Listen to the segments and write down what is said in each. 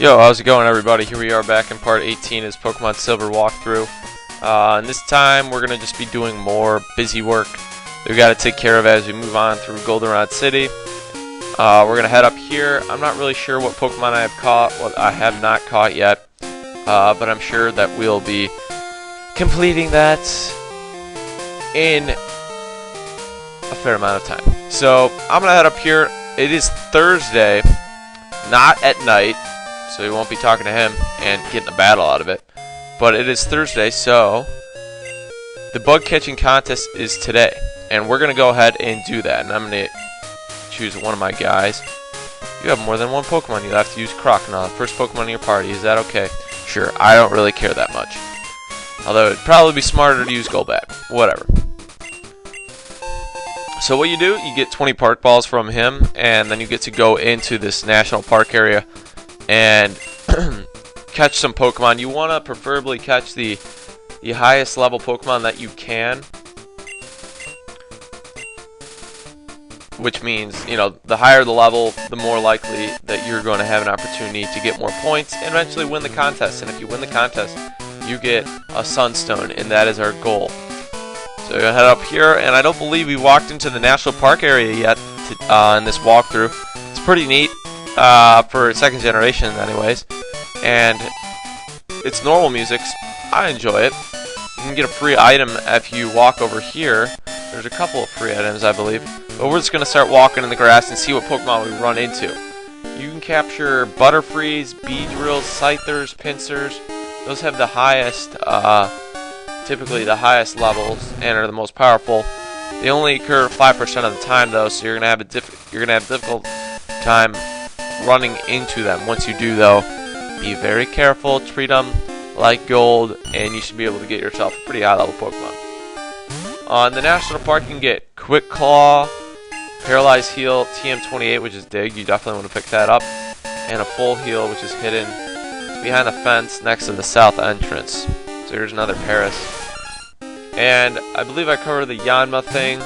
Yo, how's it going, everybody? Here we are back in part 18 as Pokemon Silver walkthrough. And this time we're going to just be doing more busy work that we got to take care of as we move on through Goldenrod City. We're going to head up here. I'm not really sure what Pokemon I have caught, what I have not caught yet. But I'm sure that we'll be completing that in a fair amount of time. So I'm going to head up here. It is Thursday, not at night. So you won't be talking to him and getting a battle out of it. But it is Thursday, so the bug catching contest is today. And we're going to go ahead and do that. And I'm going to choose one of my guys. You have more than one Pokemon. You'll have to use Crocodile, first Pokemon in your party. Is that okay? Sure, I don't really care that much. Although it'd probably be smarter to use Golbat. Whatever. So what you do, you get 20 Park Balls from him. And then you get to go into this national park area and catch some Pokemon. You want to preferably catch the highest level Pokemon that you can, which means, you know, the higher the level, the more likely that you're going to have an opportunity to get more points and eventually win the contest. And if you win the contest, you get a Sunstone, and that is our goal. So we're going to head up here, and I don't believe we walked into the national park area yet in this walkthrough. It's pretty neat. For second generation anyways, and it's normal music. I enjoy it. You can get a free item if you walk over here. There's a couple of free items, I believe, but we're just going to start walking in the grass and see what Pokemon we run into. You can capture Butterfrees, Beedrills, Scythers, Pincers. Those have the highest, typically the highest levels and are the most powerful. They only occur 5% of the time though, so you're going to have difficult time running into them. Once you do though, be very careful, treat them like gold, and you should be able to get yourself a pretty high level Pokemon. On the national park you can get Quick Claw, Paralyzed Heal, TM28, which is Dig, you definitely want to pick that up, and a Full Heal, which is hidden behind the fence next to the south entrance. So here's another Paris. And I believe I covered the Yanma thing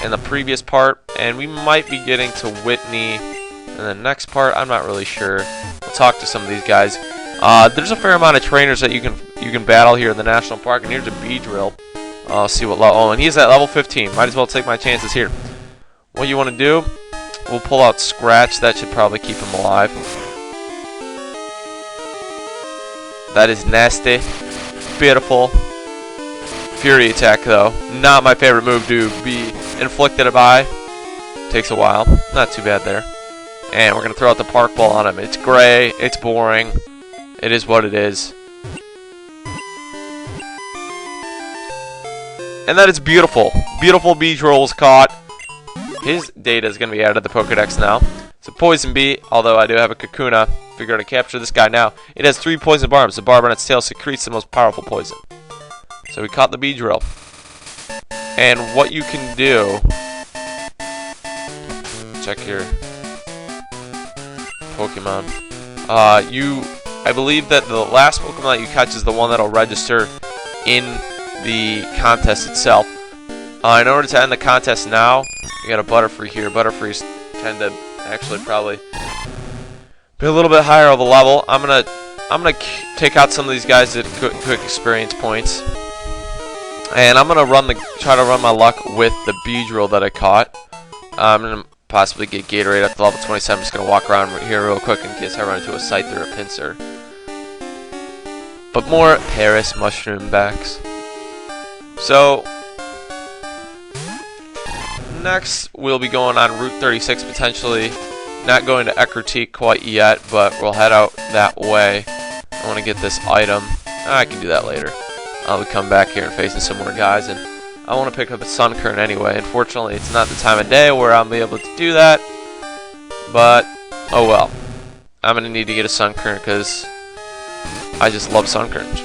in the previous part, and we might be getting to Whitney in the next part. I'm not really sure. We'll talk to some of these guys. There's a fair amount of trainers that you can battle here in the national park, and here's a Beedrill. I'll see what level. Oh, and he's at level 15. Might as well take my chances here. What you want to do? We'll pull out Scratch. That should probably keep him alive. That is nasty. Beautiful. Fury attack though. Not my favorite move to be inflicted by. Takes a while. Not too bad there. And we're going to throw out the Park Ball on him. It's gray. It's boring. It is what it is. And that is beautiful. Beautiful Beedrill was caught. His data is going to be added to the Pokedex now. It's a Poison Bee, although I do have a Kakuna. Figure out to capture this guy now. It has 3 poison barbs. The barb on its tail secretes the most powerful poison. So we caught the Beedrill. And what you can do... Check your Pokemon. I believe that the last Pokemon that you catch is the one that'll register in the contest itself. In order to end the contest now, you got a Butterfree here. Butterfrees tend to actually probably be a little bit higher of a level. I'm gonna take out some of these guys at quick experience points, and I'm gonna try to run my luck with the Beedrill that I caught. I'm gonna possibly get Gatorade up to level 27. I'm just going to walk around here real quick in case I run into a Scyther or a Pinsir. But more Paris mushroom backs. So, next we'll be going on Route 36 potentially. Not going to Ecruteak quite yet, but we'll head out that way. I want to get this item. I can do that later. I'll come back here and facing some more guys, and I want to pick up a Sunkern anyway. Unfortunately, it's not the time of day where I'll be able to do that. But, oh well. I'm going to need to get a Sunkern because I just love Sunkerns.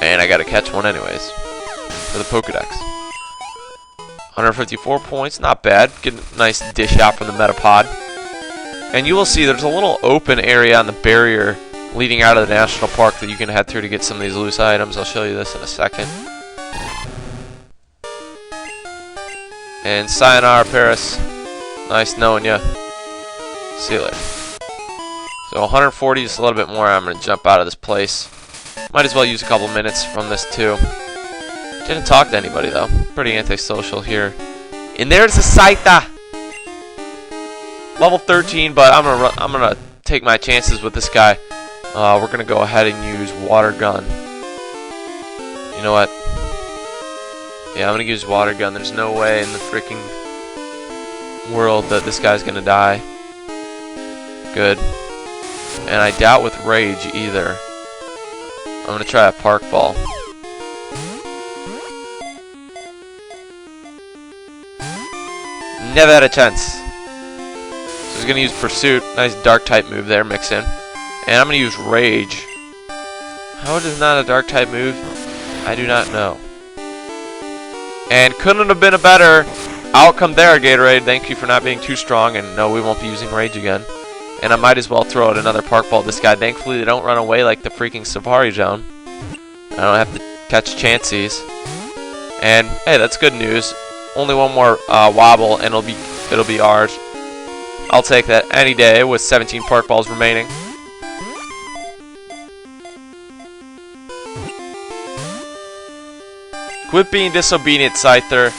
And I got to catch one anyways for the Pokedex. 154 points, not bad. Get a nice dish out from the Metapod. And you will see there's a little open area on the barrier leading out of the national park that you can head through to get some of these loose items. I'll show you this in a second. And sayonara, Paris. Nice knowing ya. See you later. So So 140 is a little bit more. I'm going to jump out of this place. Might as well use a couple minutes from this too. Didn't talk to anybody though. Pretty antisocial here. And there's the Scyther. Level 13, but I'm gonna take my chances with this guy. We're gonna go ahead and use water gun. You know what? Yeah, I'm gonna use water gun. There's no way in the freaking world that this guy's gonna die. Good. And I doubt with rage either. I'm gonna try a park ball. Never had a chance. So he's gonna use pursuit. Nice dark type move there, mix in. And I'm gonna use rage. How is not a dark type move? I do not know. And couldn't have been a better outcome there, Gatorade. Thank you for not being too strong. And no, we won't be using rage again. And I might as well throw out another park ball at this guy. Thankfully, they don't run away like the freaking Safari Zone. I don't have to catch chances. And hey, that's good news. Only one more wobble, and it'll be ours. I'll take that any day with 17 park balls remaining. Quit being disobedient, Scyther.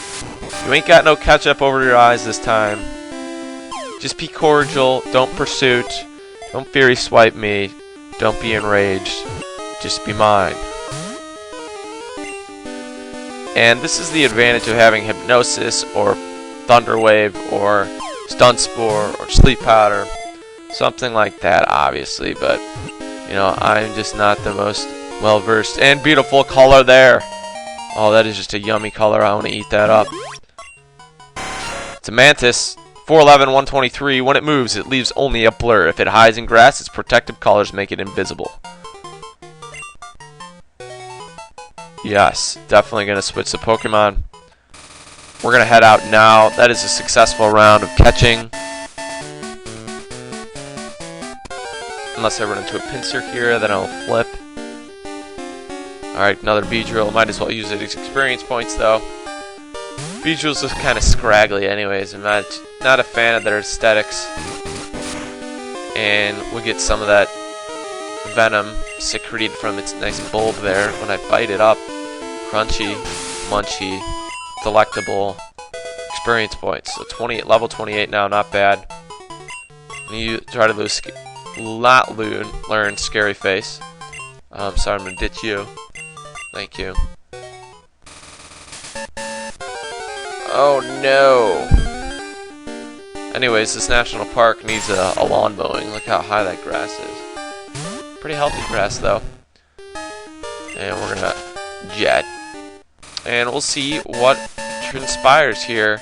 You ain't got no ketchup over your eyes this time. Just be cordial. Don't pursuit. Don't fury swipe me. Don't be enraged. Just be mine. And this is the advantage of having Hypnosis or Thunder Wave or Stun Spore or Sleep Powder. Something like that, obviously. But, you know, I'm just not the most well-versed. And beautiful color there. Oh, that is just a yummy color. I want to eat that up. It's a Mantis. 411, 123. When it moves, it leaves only a blur. If it hides in grass, its protective colors make it invisible. Yes, definitely going to switch the Pokemon. We're going to head out now. That is a successful round of catching. Unless I run into a pincer here, then I'll flip. Alright, another Beedrill. Might as well use it as experience points, though. Beedrill's just kind of scraggly anyways. I'm not a fan of their aesthetics. And we get some of that venom secreted from its nice bulb there when I bite it up. Crunchy, munchy, delectable. Experience points. So 28, level 28 now, not bad. You try to learn Scary Face. Sorry, I'm gonna ditch you. Thank you. Oh no! Anyways, this national park needs a lawn mowing. Look how high that grass is. Pretty healthy grass though. And we're gonna jet. And we'll see what transpires here.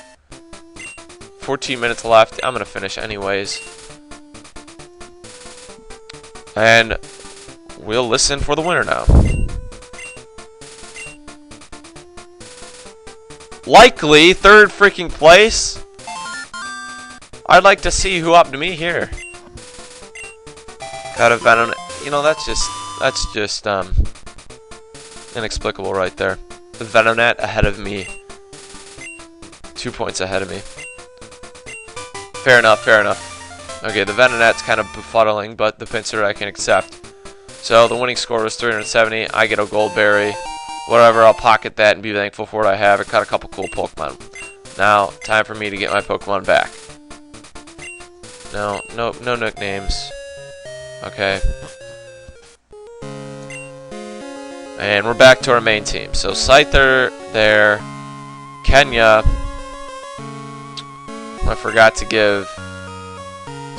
14 minutes left. I'm gonna finish anyways. And we'll listen for the winner now. Likely third freaking place. I'd like to see who up to me here. Got a venom. You know, that's just inexplicable right there. The Venonet ahead of me. 2 points ahead of me. Fair enough, fair enough. Okay, the Venonet's kind of befuddling, but the Pinsir I can accept. So the winning score was 370. I get a gold berry. Whatever, I'll pocket that and be thankful for what I have. I caught a couple cool Pokemon. Now, time for me to get my Pokemon back. No nicknames. Okay. And we're back to our main team. So Scyther there. Kenya. I forgot to give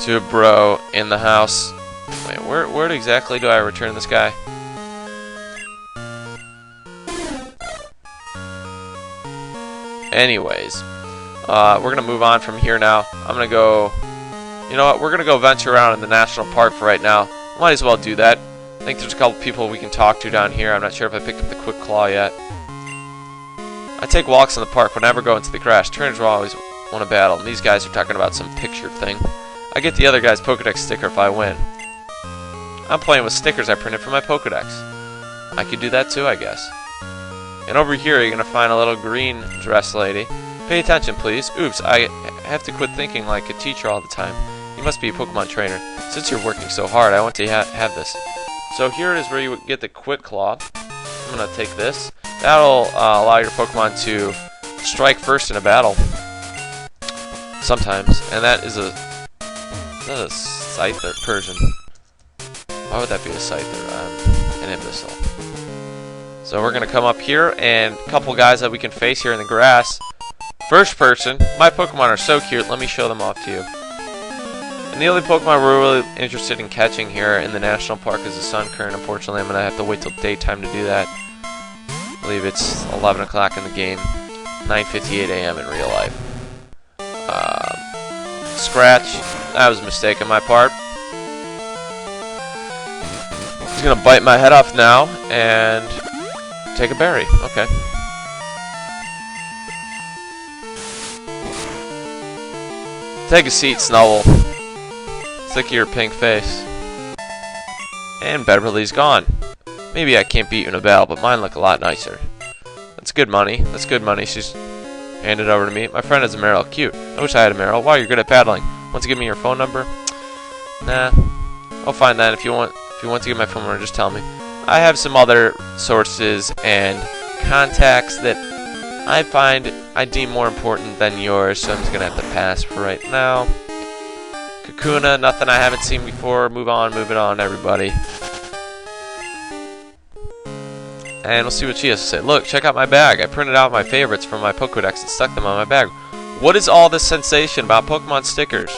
to a bro in the house. Wait, where exactly do I return this guy? Anyways, we're going to move on from here now. I'm going to go, you know what, we're going to go venture around in the national park for right now. Might as well do that. I think there's a couple people we can talk to down here. I'm not sure if I picked up the Quick Claw yet. I take walks in the park, but never go into the grass. Trainers will always want to battle, and these guys are talking about some picture thing. I get the other guy's Pokedex sticker if I win. I'm playing with stickers I printed from my Pokedex. I could do that too, I guess. And over here, you're going to find a little green dress lady. Pay attention, please. Oops, I have to quit thinking like a teacher all the time. You must be a Pokemon trainer. Since you're working so hard, I want to have this. So here it is where you get the Quick Claw. I'm going to take this. That'll allow your Pokemon to strike first in a battle. Sometimes. And that is a Scyther Persian. Why would that be a Scyther? An Imbecile. So we're going to come up here, and a couple guys that we can face here in the grass. First person. My Pokemon are so cute. Let me show them off to you. And the only Pokemon we're really interested in catching here in the National Park is the Sunkern. Unfortunately, I'm going to have to wait till daytime to do that. I believe it's 11 o'clock in the game. 9:58 a.m. in real life. Scratch. That was a mistake on my part. He's going to bite my head off now and take a berry. Okay. Take a seat, Snubble. Stick your pink face. And Beverly's gone. Maybe I can't beat you in a battle, but mine look a lot nicer. That's good money. That's good money. She's handed over to me. My friend has a Meryl. Cute. I wish I had a Meryl. Wow, you're good at paddling. Want to give me your phone number? Nah. I'll find that. If you want to give my phone number, just tell me. I have some other sources and contacts that I deem more important than yours, so I'm just gonna have to pass for right now. Kakuna, nothing I haven't seen before. Move it on, everybody. And we'll see what she has to say. Look, check out my bag. I printed out my favorites from my Pokedex and stuck them on my bag. What is all this sensation about Pokemon stickers?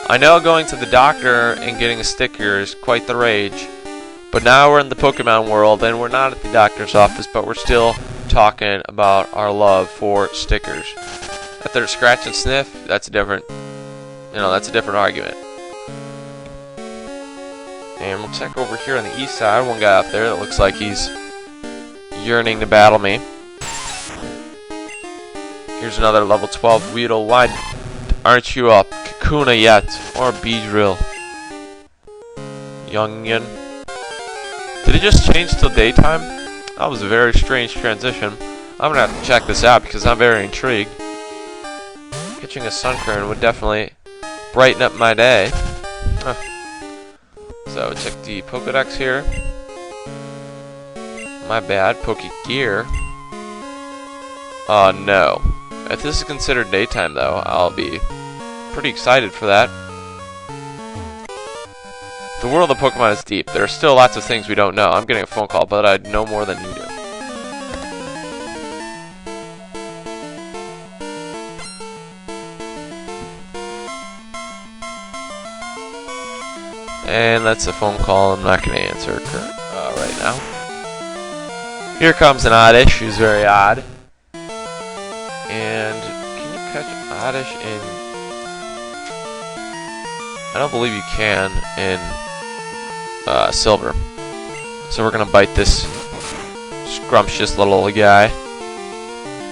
I know going to the doctor and getting a sticker is quite the rage, but now we're in the Pokemon world and we're not at the doctor's office, but we're still talking about our love for stickers. If they're scratch and sniff, that's a different, that's a different argument. And we'll check over here on the east side. One guy up there that looks like he's yearning to battle me. Here's another level 12 Weedle. Why aren't you up Kakuna yet? Or Beedrill? Youngin. Did it just change till daytime? That was a very strange transition. I'm gonna have to check this out because I'm very intrigued. Catching a Sunkern would definitely brighten up my day. Huh. So check the Pokedex here. My bad. Pokegear. No. If this is considered daytime, though, I'll be pretty excited for that. The world of Pokemon is deep. There are still lots of things we don't know. I'm getting a phone call, but I know more than you do. And that's a phone call I'm not going to answer right now. Here comes an Oddish, who's very odd. And can you catch Oddish in... I don't believe you can in Silver. So we're going to bite this scrumptious little guy.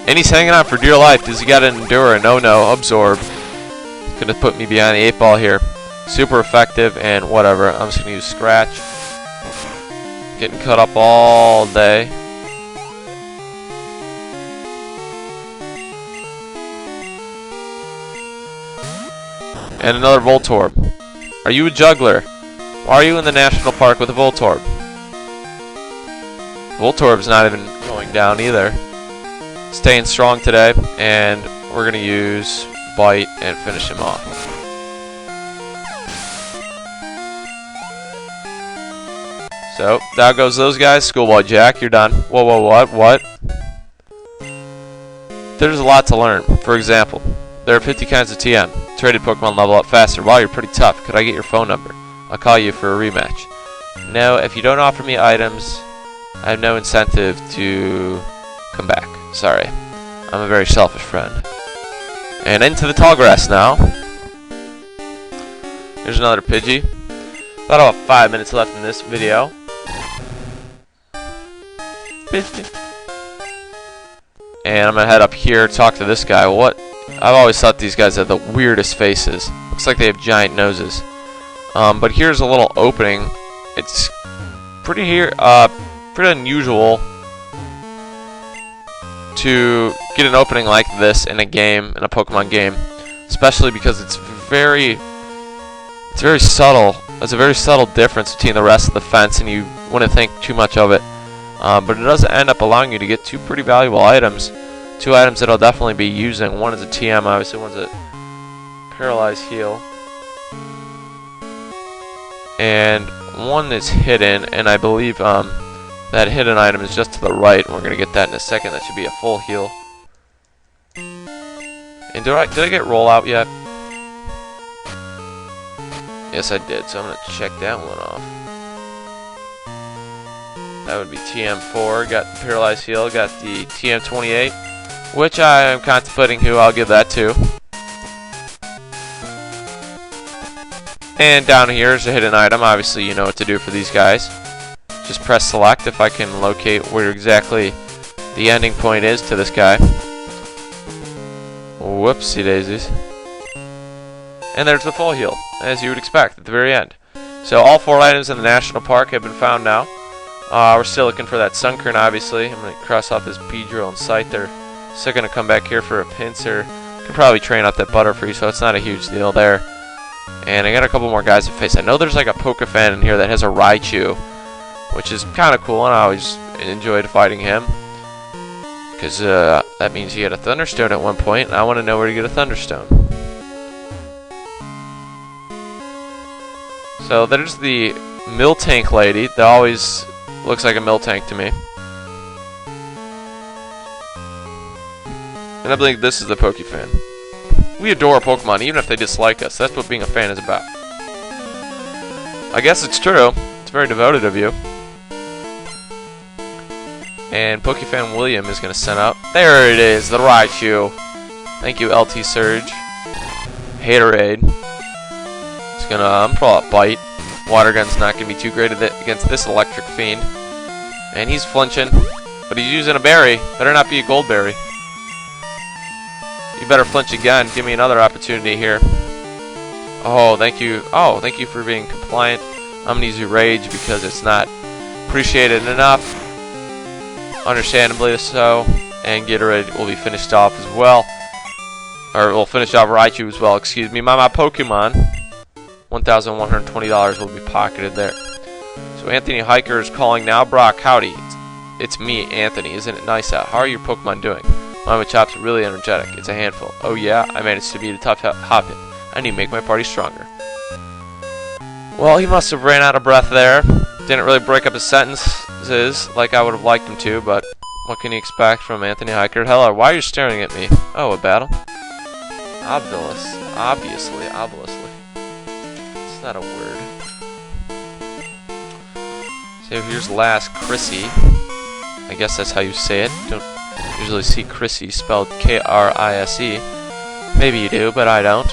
And he's hanging on for dear life. Does he got to endure? No, absorb. He's going to put me behind the 8 ball here. Super effective and whatever. I'm just going to use Scratch. Getting cut up all day. And another Voltorb. Are you a juggler? Why are you in the National Park with a Voltorb? Voltorb's not even going down either. Staying strong today, and we're going to use Bite and finish him off. So, down goes those guys. Schoolboy Jack, you're done. Whoa, what? There's a lot to learn. For example, there are 50 kinds of TM. Traded Pokemon level up faster. Wow, you're pretty tough. Could I get your phone number? I'll call you for a rematch. No, if you don't offer me items, I have no incentive to come back. Sorry. I'm a very selfish friend. And into the tall grass now. Here's another Pidgey. About 5 minutes left in this video. And I'm gonna head up here, talk to this guy. I've always thought these guys have the weirdest faces. Looks like they have giant noses. But here's a little opening. It's pretty unusual to get an opening like this in a game, in a Pokemon game, especially because it's very It's very subtle. It's a very subtle difference between the rest of the fence, and you wouldn't think too much of it. But it does end up allowing you to get 2 pretty valuable items. 2 items that I'll definitely be using. One is a TM, obviously. One's a Paralyzed Heal. And one is hidden, and I believe that hidden item is just to the right. And we're going to get that in a second. That should be a full heal. And did I get rollout yet? Yes, I did. So I'm going to check that one off. That would be TM4. Got the Paralyzed Heal. Got the TM28, which I am contemplating who I'll give that to. And down here is a hidden item. Obviously, you know what to do for these guys. Just press select if I can locate where exactly the ending point is to this guy. Whoopsie daisies. And there's the full heal, as you would expect at the very end. So all 4 items in the National Park have been found now. We're still looking for that Sunkern, obviously. I'm going to cross off this Beedrill and Scyther. Still going to come back here for a Pinsir. Could probably train out that Butterfree, so it's not a huge deal there. And I got a couple more guys to face. I know there's like a Pokefan in here that has a Raichu, which is kind of cool, and I always enjoyed fighting him. Because that means you get a Thunderstone at one point, and I want to know where to get a Thunderstone. So there's the Miltank lady that always looks like a Miltank to me. And I believe this is the Pokefan. We adore Pokemon even if they dislike us. That's what being a fan is about. I guess it's true. It's very devoted of you. And Pokefan William is going to send out. There it is, the Raichu. Thank you, LT Surge. Haterade. It's going to pull out Bite. Water Gun's not going to be too great against this Electric Fiend. And he's flinching. But he's using a berry. Better not be a gold berry. You better flinch again. Give me another opportunity here. Oh, thank you. Oh, thank you for being compliant. I'm going to use your Rage because it's not appreciated enough. Understandably so. And Gatorade will be finished off as well. Or we'll finish off Raichu as well, excuse me. My Pokemon. $1,120 will be pocketed there. So Anthony Hiker is calling now. Brock, howdy. It's me, Anthony. Isn't it nice out? How are your Pokemon doing? My Machop's really energetic. It's a handful. Oh yeah? I managed to beat a tough Hoppip. I need to make my party stronger. Well, he must have ran out of breath there. Didn't really break up his sentences like I would have liked him to, but what can you expect from Anthony Hiker? Hello, why are you staring at me? Oh, a battle? Obviously. It's not a word. So here's last Chrissy. I guess that's how you say it. Don't usually see Chrissy spelled K-R-I-S-E. Maybe you do, but I don't.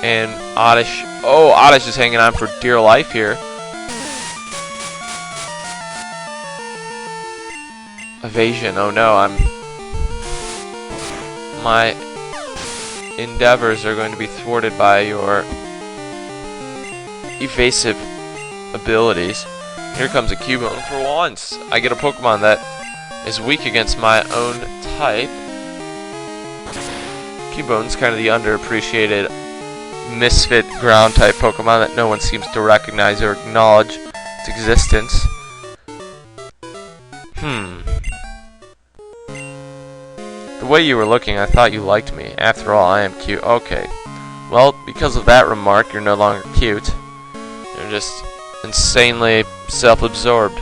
And Oddish. Oh, Oddish is hanging on for dear life here. Evasion. Oh no, my endeavors are going to be thwarted by your evasive abilities. Here comes a Cubone. For once, I get a Pokemon that is weak against my own type. Cubone's kind of the underappreciated misfit ground type Pokemon that no one seems to recognize or acknowledge its existence. The way you were looking, I thought you liked me. After all, I am cute. Okay. Well, because of that remark, you're no longer cute. You're just insanely self-absorbed.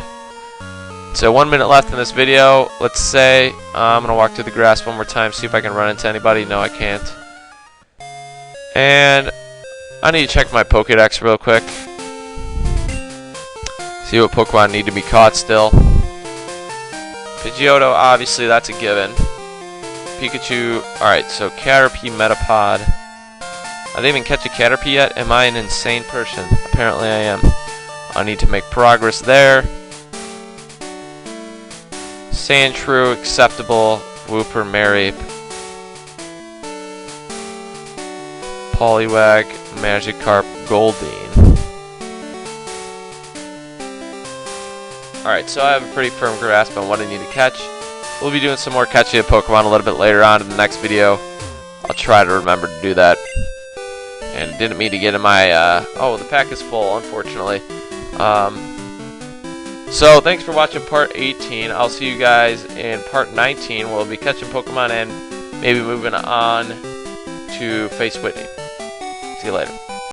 So 1 minute left in this video. Let's say I'm going to walk through the grass one more time, see if I can run into anybody. No, I can't. And I need to check my Pokedex real quick. See what Pokemon need to be caught still. Pidgeotto, obviously, that's a given. Pikachu. Alright, so Caterpie, Metapod. I didn't even catch a Caterpie yet? Am I an insane person? Apparently I am. I need to make progress there. Sandshrew, acceptable. Wooper, Mareep. Poliwag, Magikarp, Goldeen. Alright, so I have a pretty firm grasp on what I need to catch. We'll be doing some more catching of Pokemon a little bit later on in the next video. I'll try to remember to do that. didn't mean to get in my, oh, the pack is full, unfortunately. So, thanks for watching part 18. I'll see you guys in part 19, where we'll be catching Pokemon and maybe moving on to face Whitney. See you later.